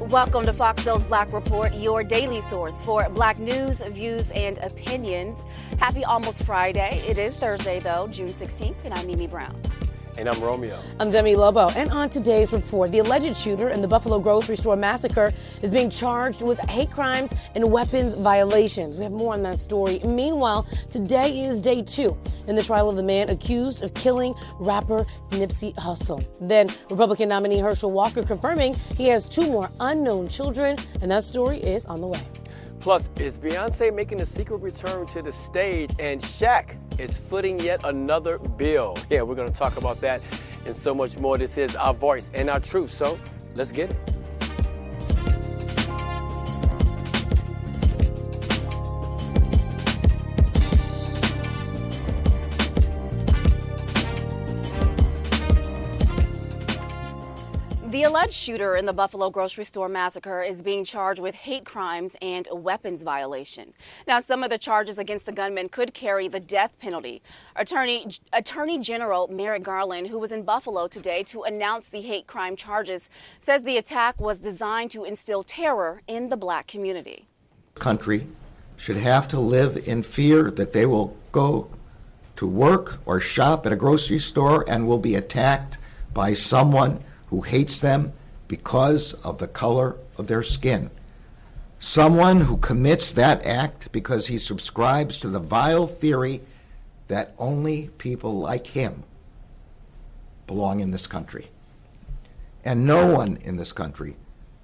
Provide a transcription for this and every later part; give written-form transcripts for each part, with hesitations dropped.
Welcome to Fox Soul's Black Report, your daily source for Black news, views, and opinions. Happy almost Friday. It is Thursday, though, June 16th, and I'm Mimi Brown. And I'm Romeo. I'm Demi Lobo. And on today's report, the alleged shooter in the Buffalo grocery store massacre is being charged with hate crimes and weapons violations. We have more on that story. Meanwhile, today is day 2 in the trial of the man accused of killing rapper Nipsey Hussle. Then Republican nominee Herschel Walker confirming he has 2 more unknown children, and that story is on the way. Plus, is Beyonce making a secret return to the stage, and Shaq is footing yet another bill? Yeah, we're going to talk about that and so much more. This is our voice and our truth, so let's get it. The alleged shooter in the Buffalo grocery store massacre is being charged with hate crimes and a weapons violation. Now, some of the charges against the gunman could carry the death penalty. Attorney General Merrick Garland, who was in Buffalo today to announce the hate crime charges, says the attack was designed to instill terror in the Black community. Country should have to live in fear that they will go to work or shop at a grocery store and will be attacked by someone who hates them because of the color of their skin. Someone who commits that act because he subscribes to the vile theory that only people like him belong in this country. And no one in this country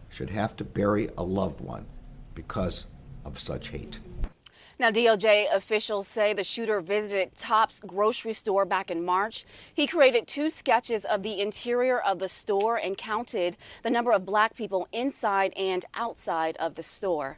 should have to bury a loved one because of such hate. Now, DOJ officials say the shooter visited Tops grocery store back in March. He created 2 sketches of the interior of the store and counted the number of Black people inside and outside of the store.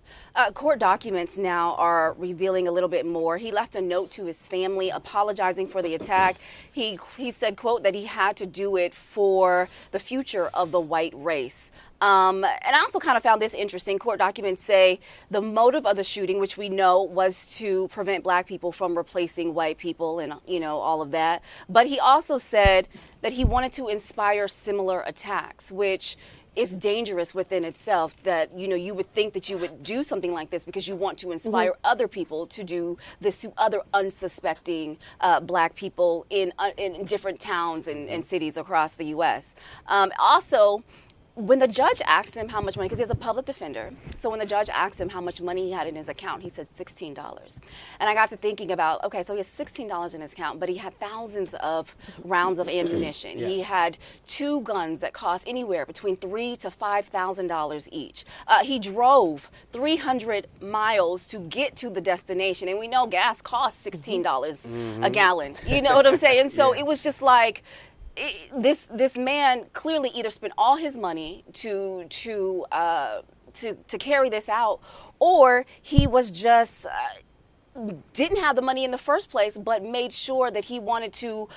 Court documents now are revealing a little bit more. He left a note to his family apologizing for the attack. He said, quote, that he had to do it for the future of the white race. And I also kind of found this interesting. Court documents say the motive of the shooting, which we know was to prevent Black people from replacing white people and, all of that. But he also said that he wanted to inspire similar attacks, which is dangerous within itself, that, you would think that you would do something like this because you want to inspire other people to do this to other unsuspecting Black people in different towns and cities across the U.S. Also, when the judge asked him how much money, because he's a public defender, so when the judge asked him how much money he had in his account, he said $16. And I got to thinking about, okay, so he has $16 in his account, but he had thousands of rounds of ammunition. Yes. He had 2 guns that cost anywhere between $3,000 to $5,000 each. He drove 300 miles to get to the destination, and we know gas costs $16 a gallon. You know what I'm saying? So it was just like, this man clearly either spent all his money to carry this out, or he was just didn't have the money in the first place, but made sure that he wanted to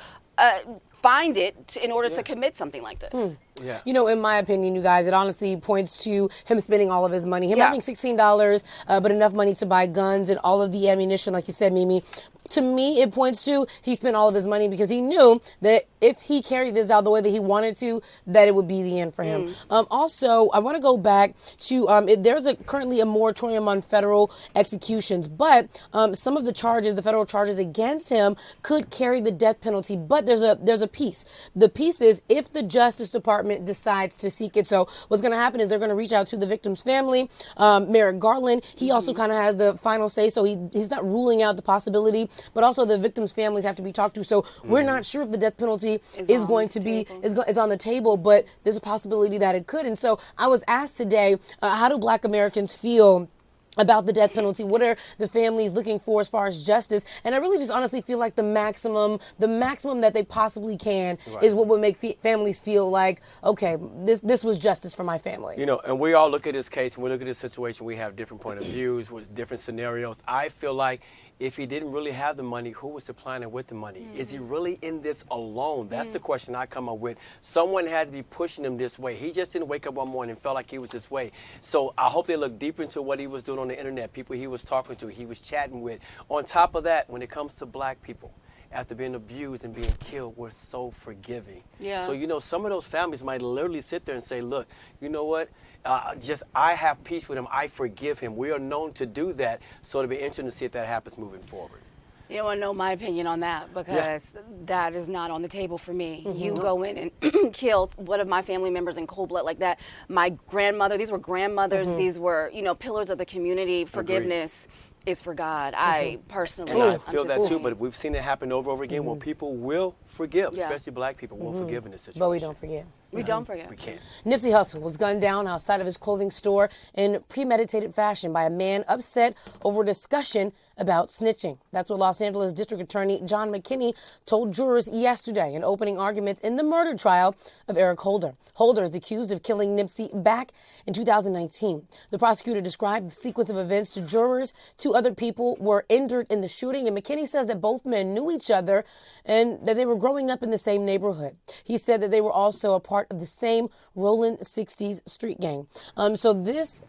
find it in order to commit something like this. Yeah. In my opinion, you guys, it honestly points to him spending all of his money. Him having $16, but enough money to buy guns and all of the ammunition, like you said, Mimi. To me, it points to he spent all of his money because he knew that if he carried this out the way that he wanted to, that it would be the end for him. Also, I want to go back to there's currently a moratorium on federal executions, but some of the charges, the federal charges against him, could carry the death penalty. But there's a piece. The piece is if the Justice Department decides to seek it. So what's going to happen is they're going to reach out to the victim's family. Merrick Garland, he also kind of has the final say, so he's not ruling out the possibility. But also the victims' families have to be talked to. So we're not sure if the death penalty is going to be is on the table, but there's a possibility that it could. And so I was asked today, how do Black Americans feel about the death penalty? What are the families looking for as far as justice? And I really just honestly feel like the maximum that they possibly can is what would make families feel like, okay, this was justice for my family. And we all look at this case and we look at this situation. We have different point of views with different scenarios. I feel like if he didn't really have the money, who was supplying it with the money? Is he really in this alone? That's the question I come up with. Someone had to be pushing him this way. He just didn't wake up one morning and felt like he was this way. So I hope they look deeper into what he was doing on the internet, people he was talking to, he was chatting with. On top of that, when it comes to Black people, after being abused and being killed, we're so forgiving. Yeah. So, you know, some of those families might literally sit there and say, look, you know what? I have peace with him. I forgive him. We are known to do that. So it'll be interesting to see if that happens moving forward. You don't want to know my opinion on that because that is not on the table for me. You go in and kill one of my family members in cold blood like that. My grandmother, these were grandmothers, these were, you know, pillars of the community. Forgiveness is for God. I personally, and I feel that too, but we've seen it happen over and over again where people will forgive, especially black people will forgive in this situation. But we don't forget. We don't forget. We can't. Nipsey Hussle was gunned down outside of his clothing store in premeditated fashion by a man upset over a discussion about snitching. That's what Los Angeles District Attorney John McKinney told jurors yesterday in opening arguments in the murder trial of Eric Holder. Holder is accused of killing Nipsey back in 2019. The prosecutor described the sequence of events to jurors. 2 other people were injured in the shooting, and McKinney says that both men knew each other and that they were growing up in the same neighborhood. He said that they were also a part of the same rolling 60s street gang. So this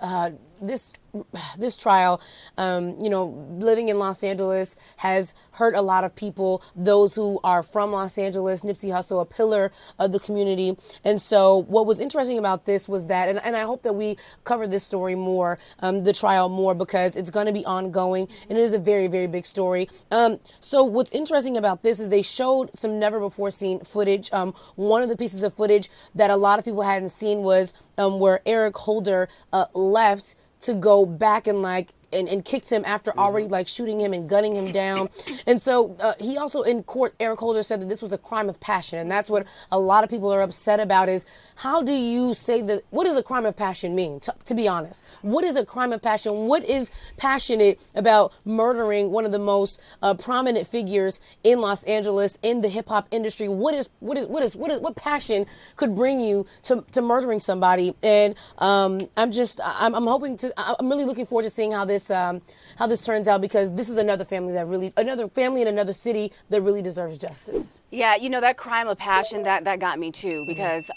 trial, you know, living in Los Angeles has hurt a lot of people, those who are from Los Angeles. Nipsey Hussle, a pillar of the community. And so what was interesting about this was that, and I hope that we cover this story more, the trial more, because it's going to be ongoing, and it is a very, very big story. So what's interesting about this is they showed some never-before-seen footage. One of the pieces of footage that a lot of people hadn't seen was where Eric Holder left to go back and kicked him after already shooting him and gunning him down. And so he also in court, Eric Holder said that this was a crime of passion. And that's what a lot of people are upset about is how do you say that, what does a crime of passion mean, to be honest? What is a crime of passion? What is passionate about murdering one of the most prominent figures in Los Angeles, in the hip hop industry? What passion could bring you to murdering somebody? And I'm really looking forward to seeing how this turns out, because this is another family in another city that really deserves justice. Yeah, you know, that crime of passion, that got me too, because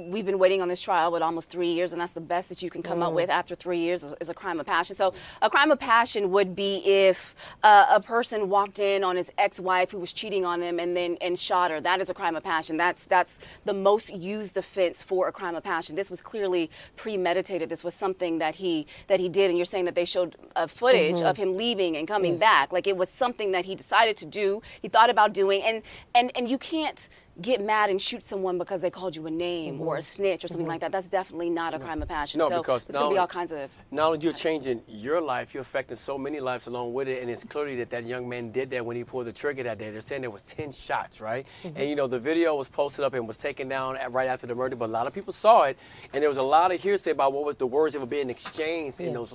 we've been waiting on this trial with almost 3 years, and that's the best that you can come up with after 3 years is a crime of passion. So a crime of passion would be if a person walked in on his ex-wife who was cheating on him and shot her. That is a crime of passion. That's the most used offense for a crime of passion. This was clearly premeditated. This was something that he did, and you're saying that they showed footage of him leaving and coming back. Like, it was something that he decided to do, he thought about doing, and you can't get mad and shoot someone because they called you a name or a snitch or something like that. That's definitely not a crime of passion. No, so because it's going to be all kinds of... Not only you're changing your life, you're affecting so many lives along with it, and it's clearly that young man did that when he pulled the trigger that day. They're saying there was 10 shots, right? And, you know, the video was posted up and was taken down right after the murder, but a lot of people saw it, and there was a lot of hearsay about what was the words that were being exchanged in those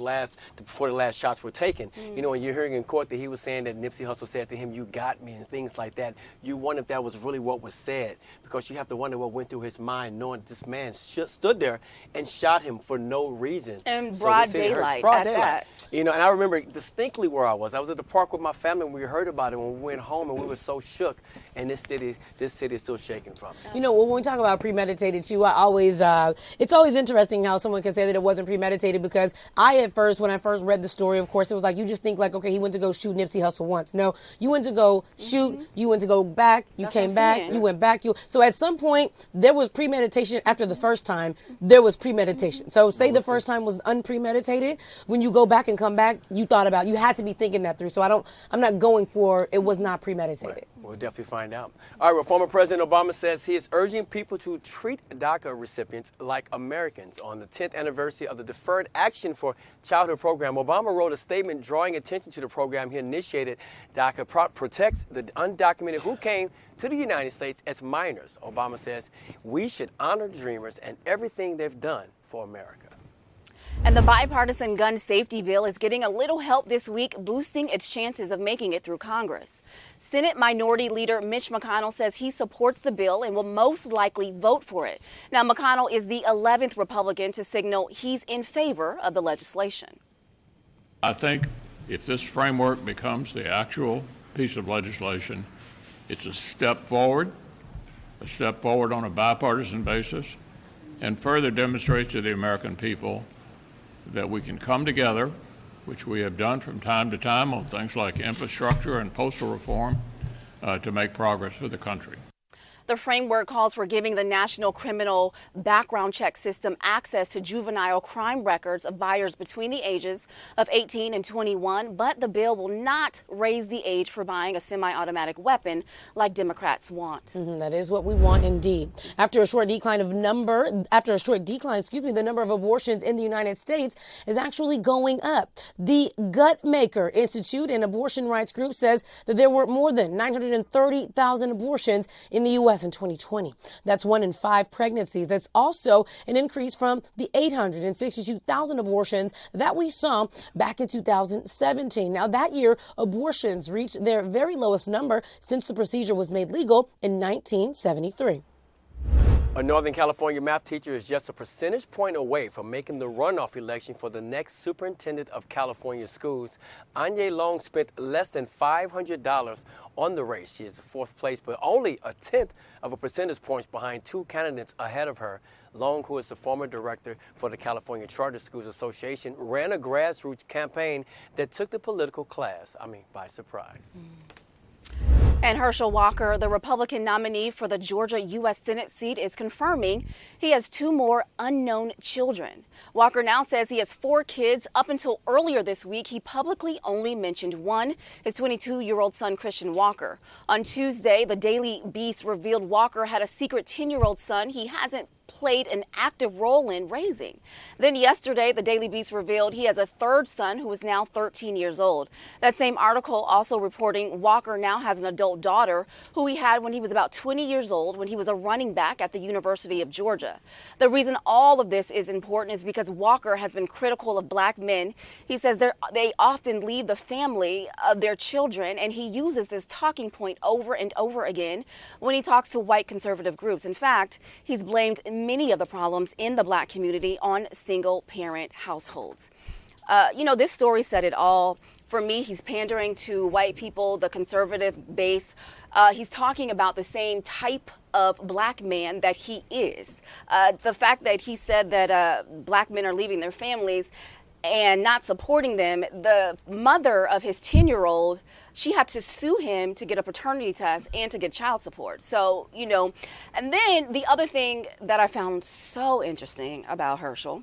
before the last shots were taken. You know, and you're hearing in court that he was saying that Nipsey Hussle said to him, "You got me," and things like that. You wonder if that was really what was said, because you have to wonder what went through his mind, knowing this man stood there and shot him for no reason. And broad daylight broad at daylight. that. You know, and I remember distinctly where I was. I was at the park with my family, and we heard about it when we went home, and we were so shook. And this city is still shaking from it. You know, when we talk about premeditated too, it's always interesting how someone can say that it wasn't premeditated, because when I first read the story, of course, it was like, you just think like, okay, he went to go shoot Nipsey Hussle once. No, you went to go shoot, you went to go back, you came back, you went back. So at some point, there was premeditation. After the first time, there was premeditation. So say the first time was unpremeditated, when you go back and come back, you had to be thinking that through. So I'm not going for it was not premeditated. Right. We'll definitely find out. All right, well, former President Obama says he is urging people to treat DACA recipients like Americans. On the 10th anniversary of the Deferred Action for Childhood program, Obama wrote a statement drawing attention to the program he initiated. DACA protects the undocumented who came to the United States as minors. Obama says we should honor dreamers and everything they've done for America. And the bipartisan gun safety bill is getting a little help this week, boosting its chances of making it through Congress. Senate Minority Leader Mitch McConnell says he supports the bill and will most likely vote for it. Now, McConnell is the 11th Republican to signal he's in favor of the legislation. I think if this framework becomes the actual piece of legislation, it's a step forward on a bipartisan basis, and further demonstrates to the American people that we can come together, which we have done from time to time on things like infrastructure and postal reform, to make progress for the country. The framework calls for giving the National Criminal Background Check System access to juvenile crime records of buyers between the ages of 18 and 21, but the bill will not raise the age for buying a semi-automatic weapon like Democrats want. That is what we want indeed. After a short decline, the number of abortions in the United States is actually going up. The Gutmaker Institute, an abortion rights group, says that there were more than 930,000 abortions in the U.S. in 2020. That's 1 in 5 pregnancies. That's also an increase from the 862,000 abortions that we saw back in 2017. Now, that year, abortions reached their very lowest number since the procedure was made legal in 1973. A Northern California math teacher is just a percentage point away from making the runoff election for the next superintendent of California schools. Anya Long spent less than $500 on the race. She is in 4th place, but only a 10th of a percentage point behind 2 candidates ahead of her. Long, who is the former director for the California Charter Schools Association, ran a grassroots campaign that took the political class, by surprise. And Herschel Walker, the Republican nominee for the Georgia U.S. Senate seat, is confirming he has 2 more unknown children. Walker now says he has 4 kids. Up until earlier this week, he publicly only mentioned one, his 22-year-old son, Christian Walker. On Tuesday, the Daily Beast revealed Walker had a secret 10-year-old son he hasn't played an active role in raising. Then yesterday, the Daily Beast revealed he has a 3rd son who is now 13 years old. That same article also reporting Walker now has an adult daughter who he had when he was about 20 years old when he was a running back at the University of Georgia. The reason all of this is important is because Walker has been critical of black men. He says they often leave the family of their children, and he uses this talking point over and over again when he talks to white conservative groups. In fact, he's blamed many of the problems in the black community on single-parent households. This story said it all. For me, he's pandering to white people, the conservative base. He's talking about the same type of black man that he is. The fact that he said that black men are leaving their families and not supporting them, the mother of his 10-year-old, she had to sue him to get a paternity test and to get child support. So, and then the other thing that I found so interesting about Herschel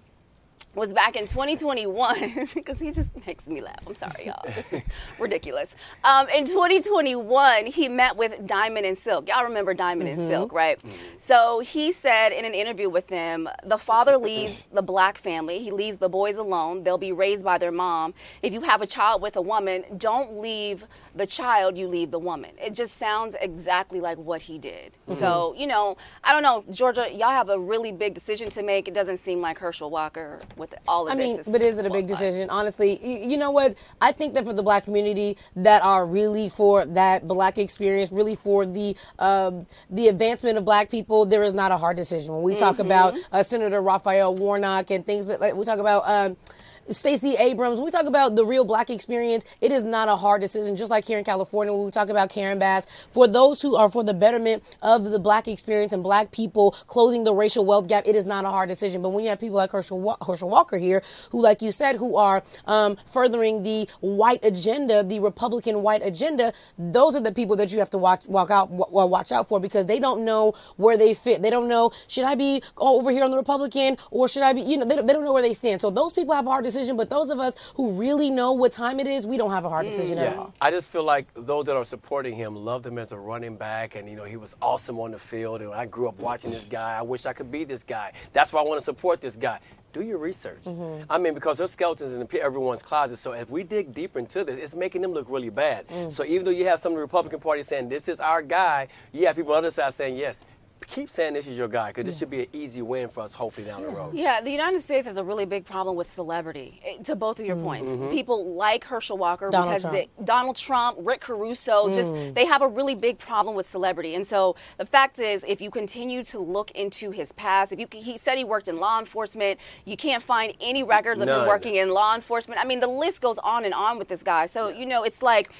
was back in 2021, because he just makes me laugh. I'm sorry, y'all. This is ridiculous. In 2021, he met with Diamond and Silk. Y'all remember Diamond and Silk, right? So he said in an interview with them, the father leaves the black family. He leaves the boys alone. They'll be raised by their mom. If you have a child with a woman, don't leave the child, you leave the woman. It just sounds exactly like what he did. So, I don't know, Georgia, y'all have a really big decision to make. It doesn't seem like Herschel Walker with all of this. But is it a big decision? Honestly, you know what? I think that for the black community that are really for that black experience, really for the advancement of black people, there is not a hard decision. When we talk about Senator Raphael Warnock and things that we talk about Stacey Abrams, when we talk about the real black experience, it is not a hard decision. Just like here in California, when we talk about Karen Bass, for those who are for the betterment of the black experience and black people closing the racial wealth gap, it is not a hard decision. But when you have people like Herschel Walker here, who, like you said, who are furthering the white agenda, the Republican white agenda, those are the people that you have to watch out for, because they don't know where they fit. They don't know, should I be over here on the Republican, or should I be, they don't know where they stand. So those people have a hard decision. But those of us who really know what time it is, we don't have a hard decision at all. I just feel like those that are supporting him loved him as a running back, and he was awesome on the field, and I grew up watching this guy. I wish I could be this guy. That's why I want to support this guy. Do your research. Because there's skeletons in everyone's closet. So if we dig deeper into this, it's making them look really bad. So even though you have some of the Republican Party saying this is our guy, you have people on the other side saying yes. Keep saying this is your guy, because this should be an easy win for us, hopefully, down the road. Yeah, the United States has a really big problem with celebrity, to both of your points. People like Herschel Walker, Donald Trump, Rick Caruso, they have a really big problem with celebrity. And so the fact is, if you continue to look into his past, he said he worked in law enforcement, you can't find any records of him working in law enforcement. The list goes on and on with this guy. So, it's like,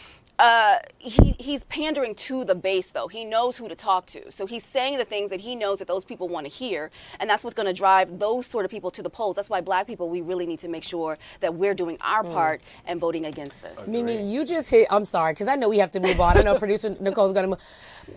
he's pandering to the base, though. He knows who to talk to. So he's saying the things that he knows that those people want to hear. And that's what's going to drive those sort of people to the polls. That's why black people, we really need to make sure that we're doing our part and voting against this. Mimi, you just hit, I'm sorry, because I know we have to move on. I know producer Nicole's going to move.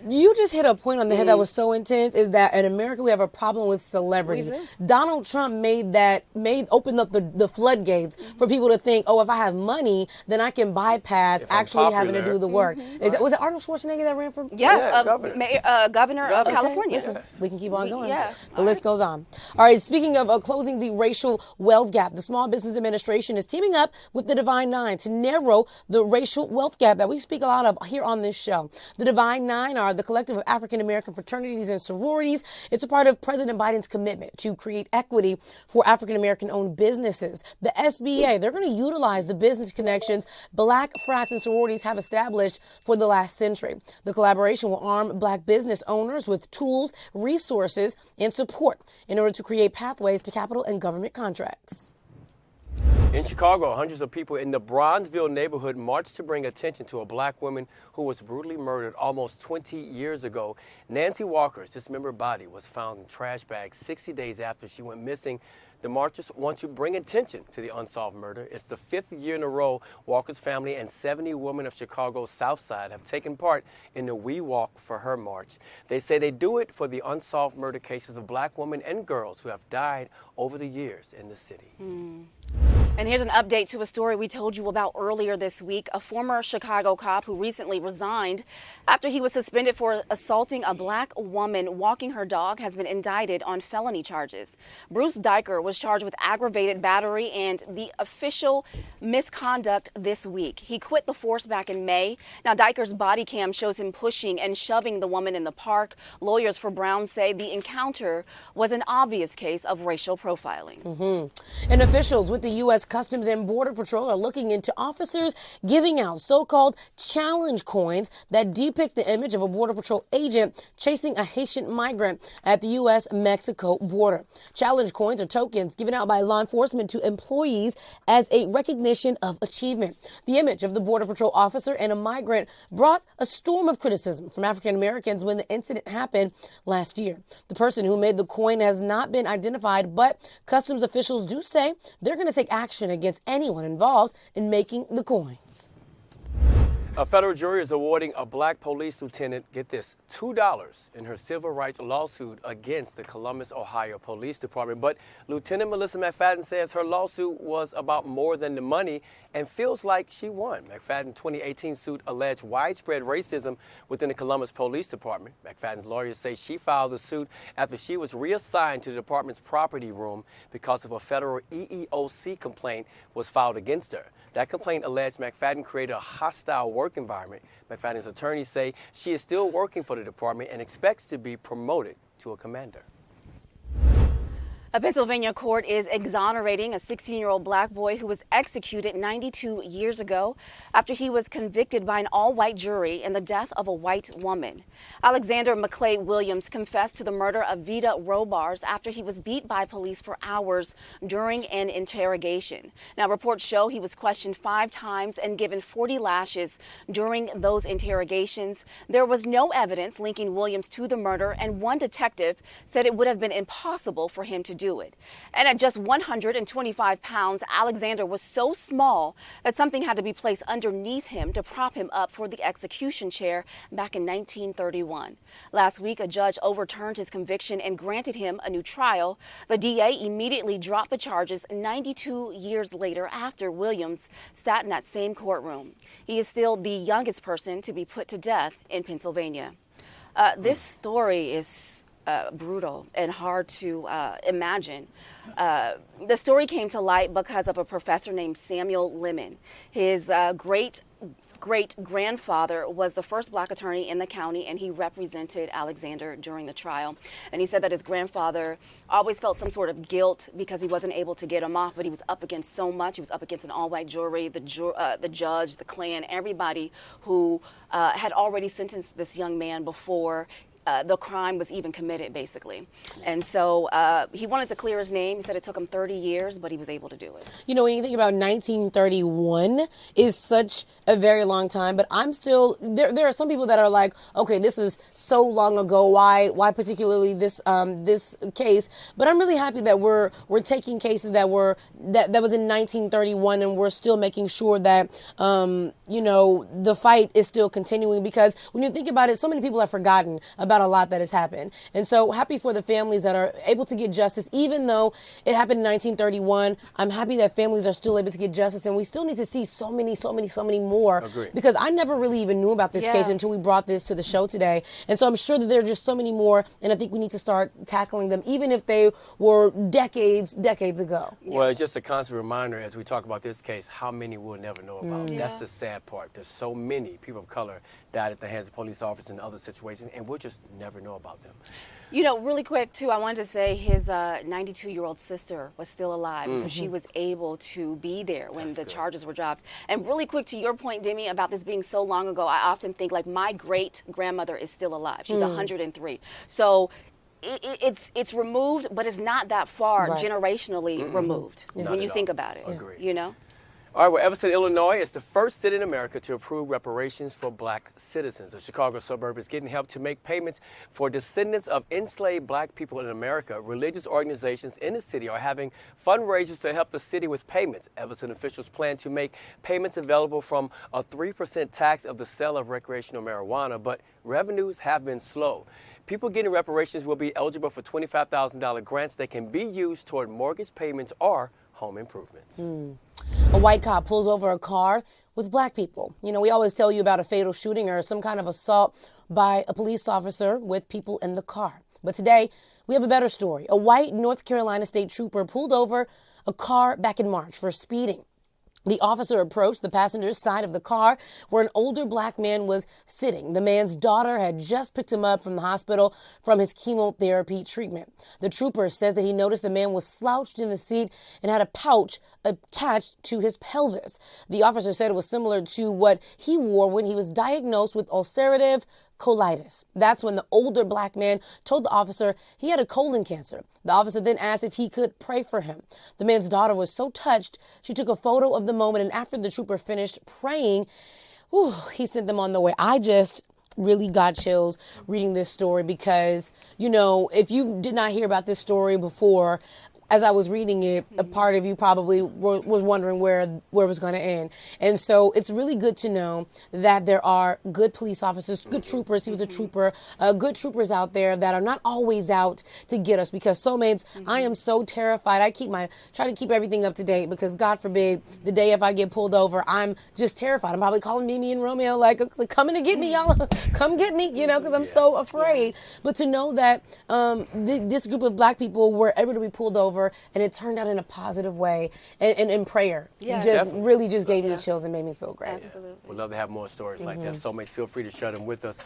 You just hit a point on the head that was so intense, is that in America we have a problem with celebrities. Donald Trump opened up the floodgates for people to think, oh, if I have money, then I can bypass actually having to do the work. Was it Arnold Schwarzenegger that ran for? Yes, governor of California. Listen, we can keep on going. The list goes on. All right, speaking of closing the racial wealth gap, the Small Business Administration is teaming up with the Divine Nine to narrow the racial wealth gap that we speak a lot of here on this show. The Divine Nine are the collective of African-American fraternities and sororities. It's a part of President Biden's commitment to create equity for African-American owned businesses. The SBA, they're going to utilize the business connections black frats and sororities have established for the last century. The collaboration will arm black business owners with tools, resources, and support in order to create pathways to capital and government contracts. In Chicago, hundreds of people in the Bronzeville neighborhood marched to bring attention to a black woman who was brutally murdered almost 20 years ago. Nancy Walker's dismembered body was found in trash bags 60 days after she went missing. The marchers want to bring attention to the unsolved murder. It's the 5th year in a row Walker's family and 70 women of Chicago's South Side have taken part in the We Walk for Her march. They say they do it for the unsolved murder cases of black women and girls who have died over the years in the city. And here's an update to a story we told you about earlier this week. A former Chicago cop who recently resigned after he was suspended for assaulting a black woman walking her dog has been indicted on felony charges. Bruce Diker was charged with aggravated battery and the official misconduct this week. He quit the force back in May. Now, Diker's body cam shows him pushing and shoving the woman in the park. Lawyers for Brown say the encounter was an obvious case of racial profiling. And officials with the U.S. Customs and Border Patrol are looking into officers giving out so-called challenge coins that depict the image of a Border Patrol agent chasing a Haitian migrant at the U.S.-Mexico border. Challenge coins are tokens given out by law enforcement to employees as a recognition of achievement. The image of the Border Patrol officer and a migrant brought a storm of criticism from African Americans when the incident happened last year. The person who made the coin has not been identified, but customs officials do say they're going to take action against anyone involved in making the coins. A federal jury is awarding a black police lieutenant, get this, $2 in her civil rights lawsuit against the Columbus, Ohio Police Department. But Lieutenant Melissa McFadden says her lawsuit was about more than the money and feels like she won. McFadden's 2018 suit alleged widespread racism within the Columbus Police Department. McFadden's lawyers say she filed the suit after she was reassigned to the department's property room because of a federal EEOC complaint was filed against her. That complaint alleged McFadden created a hostile work environment. McFadden's attorneys say she is still working for the department and expects to be promoted to a commander. A Pennsylvania court is exonerating a 16-year-old black boy who was executed 92 years ago after he was convicted by an all-white jury in the death of a white woman. Alexander McClay Williams confessed to the murder of Vida Robars after he was beat by police for hours during an interrogation. Now, reports show he was questioned 5 times and given 40 lashes during those interrogations. There was no evidence linking Williams to the murder, and one detective said it would have been impossible for him to do it. And at just 125 pounds, Alexander was so small that something had to be placed underneath him to prop him up for the execution chair back in 1931. Last week, a judge overturned his conviction and granted him a new trial. The DA immediately dropped the charges 92 years later after Williams sat in that same courtroom. He is still the youngest person to be put to death in Pennsylvania. This story is brutal and hard to imagine. The story came to light because of a professor named Samuel Lemon. His great-grandfather was the first black attorney in the county, and he represented Alexander during the trial. And he said that his grandfather always felt some sort of guilt because he wasn't able to get him off, but he was up against so much. He was up against an all-white jury, the judge, the Klan, everybody who had already sentenced this young man before the crime was even committed, basically. And so he wanted to clear his name. He said it took him 30 years, but he was able to do it. You know, when you think about 1931 is such a very long time, but I'm still, there are some people that are like, okay, this is so long ago. Why particularly this case? But I'm really happy that we're taking cases that was in 1931, and we're still making sure that, you know, the fight is still continuing, because when you think about it, so many people have forgotten about a lot that has happened. And so happy for the families that are able to get justice, even though it happened in 1931. I'm happy that families are still able to get justice, and we still need to see so many more. Agreed. Because I never really even knew about this case until we brought this to the show today. And so I'm sure that there are just so many more, and I think we need to start tackling them, even if they were decades ago. Well, it's just a constant reminder as we talk about this case, how many we'll never know about. That's the sad part. There's so many people of color died at the hands of police officers in other situations, and we'll just never know about them. You know, really quick, too, I wanted to say his 92-year-old sister was still alive. So she was able to be there when the charges were dropped. And really quick, to your point, Demi, about this being so long ago, I often think, like, my great-grandmother is still alive. She's 103. So it's removed, but it's not that far generationally removed when you think about it. Agreed. You know? All right, well, Evanston, Illinois is the first city in America to approve reparations for black citizens. The Chicago suburb is getting help to make payments for descendants of enslaved black people in America. Religious organizations in the city are having fundraisers to help the city with payments. Evanston officials plan to make payments available from a 3% tax of the sale of recreational marijuana, but revenues have been slow. People getting reparations will be eligible for $25,000 grants that can be used toward mortgage payments or home improvements. A white cop pulls over a car with black people. You know, we always tell you about a fatal shooting or some kind of assault by a police officer with people in the car. But today, we have a better story. A white North Carolina state trooper pulled over a car back in March for speeding. The officer approached the passenger's side of the car where an older black man was sitting. The man's daughter had just picked him up from the hospital from his chemotherapy treatment. The trooper says that he noticed the man was slouched in the seat and had a pouch attached to his pelvis. The officer said it was similar to what he wore when he was diagnosed with ulcerative colitis. That's when the older black man told the officer he had a colon cancer. The officer then asked if he could pray for him. The man's daughter was so touched, she took a photo of the moment, and after the trooper finished praying, he sent them on the way. I just really got chills reading this story because, you know, if you did not hear about this story before, as I was reading it, a part of you probably was wondering where it was going to end. And so it's really good to know that there are good police officers, good troopers. He was a trooper, good troopers out there that are not always out to get us, because soulmates, I am so terrified. I try to keep everything up to date because God forbid the day if I get pulled over, I'm just terrified. I'm probably calling Mimi and Romeo like, coming to get me, y'all. Come get me, you know, because I'm so afraid. But to know that this group of black people were able to be pulled over, and it turned out in a positive way, and in prayer. Really just gave me chills and made me feel great. Absolutely. We'd love to have more stories like that. So much. Feel free to share them with us.